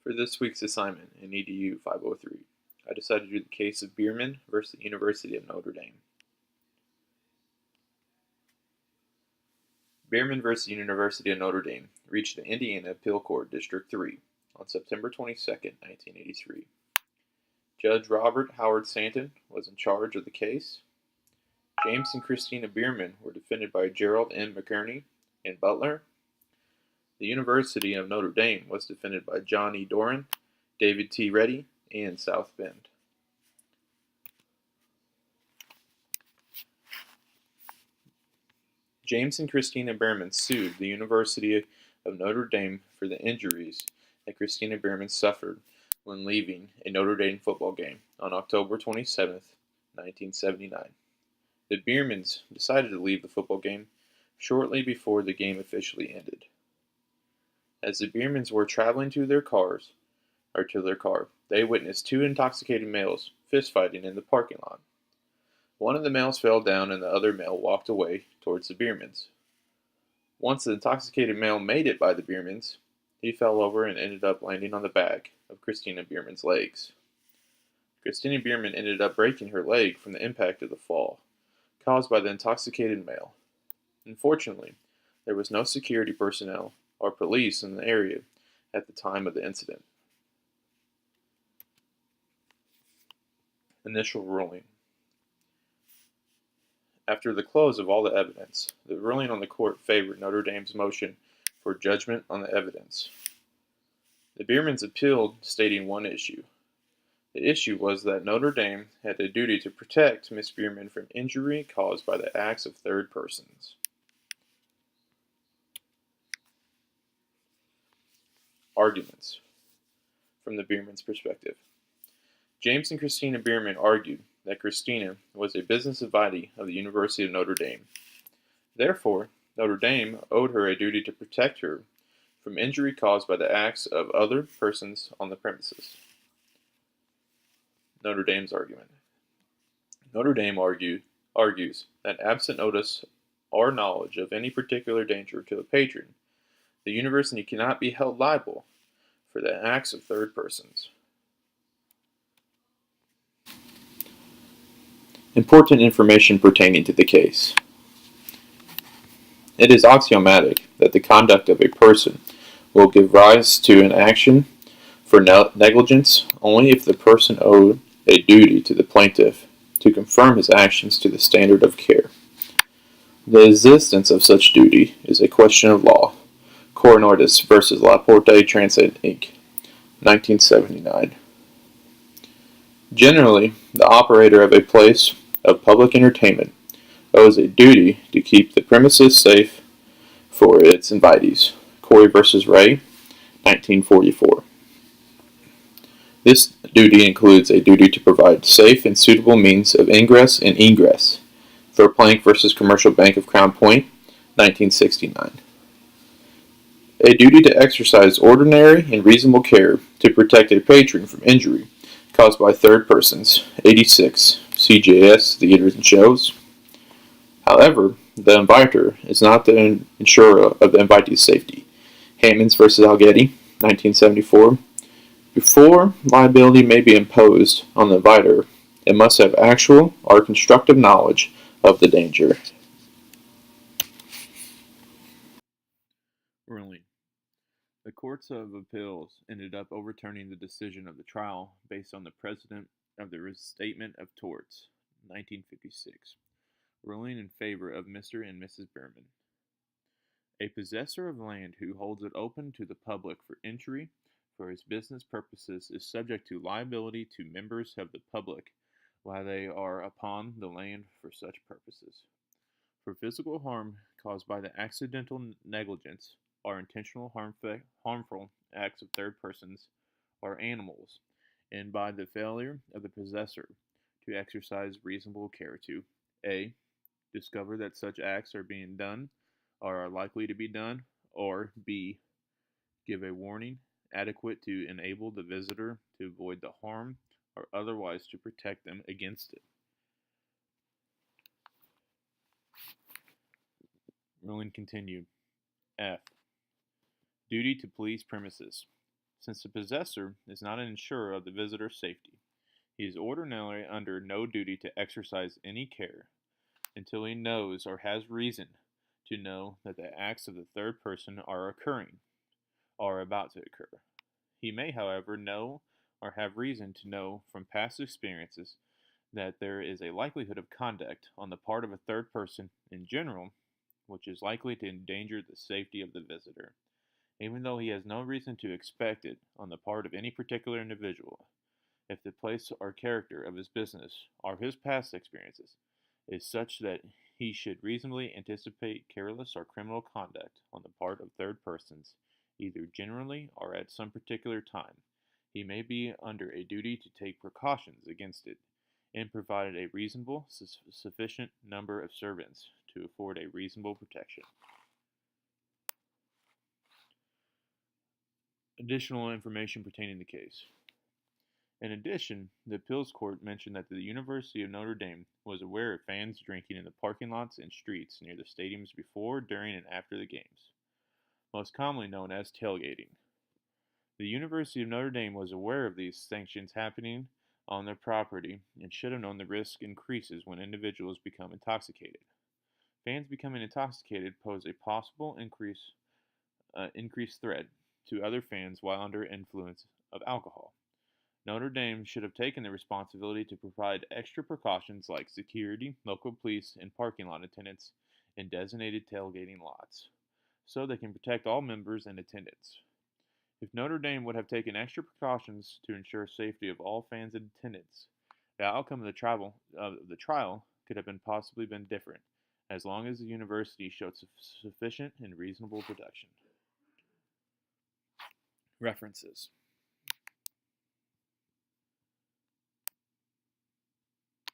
For this week's assignment in EDU 503, I decided to do the case of Bearman versus the University of Notre Dame. Bearman versus the University of Notre Dame reached the Indiana Appeal Court District 3 on September 22, 1983. Judge Robert Howard Santon was in charge of the case. James and Christina Bearman were defended by Gerald M. McCurney and Butler. The University of Notre Dame was defended by John E. Doran, David T. Reddy, and South Bend. James and Christina Bearman sued the University of Notre Dame for the injuries that Christina Bearman suffered when leaving a Notre Dame football game on October 27, 1979. The Bearmans decided to leave the football game shortly before the game officially ended. As the Bearmans were traveling to their car, they witnessed two intoxicated males fistfighting in the parking lot. One of the males fell down and the other male walked away towards the Bearmans. Once the intoxicated male made it by the Bearmans, he fell over and ended up landing on the back of Christina Bearman's legs. Christina Bearman ended up breaking her leg from the impact of the fall, caused by the intoxicated male. Unfortunately, there was no security personnel or police in the area at the time of the incident. Initial ruling. After the close of all the evidence, the ruling on the court favored Notre Dame's motion for judgment on the evidence. The Bearmans appealed, stating one issue. The issue was that Notre Dame had a duty to protect Miss Bearman from injury caused by the acts of third persons. Arguments from the Bearmans' perspective. James and Christina Bearman argued that Christina was a business invitee of the University of Notre Dame. Therefore, Notre Dame owed her a duty to protect her from injury caused by the acts of other persons on the premises. Notre Dame's argument. Notre Dame argues that absent notice or knowledge of any particular danger to a patron, the university cannot be held liable for the acts of third persons. Important information pertaining to the case. It is axiomatic that the conduct of a person will give rise to an action for negligence only if the person owed a duty to the plaintiff to confirm his actions to the standard of care. The existence of such duty is a question of law. Coronordis v. Laporte Transit, Inc., 1979. Generally, the operator of a place of public entertainment owes a duty to keep the premises safe for its invitees. Corey v. Ray, 1944. This duty includes a duty to provide safe and suitable means of ingress and egress. For Plank v. Commercial Bank of Crown Point, 1969. A duty to exercise ordinary and reasonable care to protect a patron from injury caused by third persons, 86, CJS Theaters and Shows. However, the inviter is not the insurer of the invitee's safety. Hammonds v. Algetti, 1974. Before liability may be imposed on the inviter, it must have actual or constructive knowledge of the danger. Ruling. The courts of appeals ended up overturning the decision of the trial based on the precedent of the Restatement of Torts, 1956, ruling in favor of Mr. and Mrs. Bearman. A possessor of land who holds it open to the public for injury for his business purposes is subject to liability to members of the public while they are upon the land for such purposes. For physical harm caused by the accidental negligence or intentional harmful acts of third persons or animals, and by the failure of the possessor to exercise reasonable care to a. discover that such acts are being done or are likely to be done, or b. give a warning adequate to enable the visitor to avoid the harm or otherwise to protect them against it. Ruling continued. F. Duty to police premises. since the possessor is not an insurer of the visitor's safety. He is ordinarily under no duty to exercise any care until he knows or has reason to know that the acts of the third person are occurring or about to occur. He may, however, know or have reason to know from past experiences that there is a likelihood of conduct on the part of a third person in general which is likely to endanger the safety of the visitor, even though he has no reason to expect it on the part of any particular individual. If the place or character of his business or his past experiences is such that he should reasonably anticipate careless or criminal conduct on the part of third persons, either generally or at some particular time, he may be under a duty to take precautions against it, and provided a reasonable, sufficient number of servants to afford a reasonable protection. Additional information pertaining to the case. In addition, the appeals court mentioned that the University of Notre Dame was aware of fans drinking in the parking lots and streets near the stadiums before, during, and after the games, most commonly known as tailgating. The University of Notre Dame was aware of these sanctions happening on their property and should have known the risk increases when individuals become intoxicated. Fans becoming intoxicated pose a possible increased threat to other fans while under influence of alcohol. Notre Dame should have taken the responsibility to provide extra precautions like security, local police, and parking lot attendants in designated tailgating lots, so they can protect all members and attendants. If Notre Dame would have taken extra precautions to ensure safety of all fans and attendants, the outcome of the trial could have possibly been different, as long as the university showed sufficient and reasonable protection. References.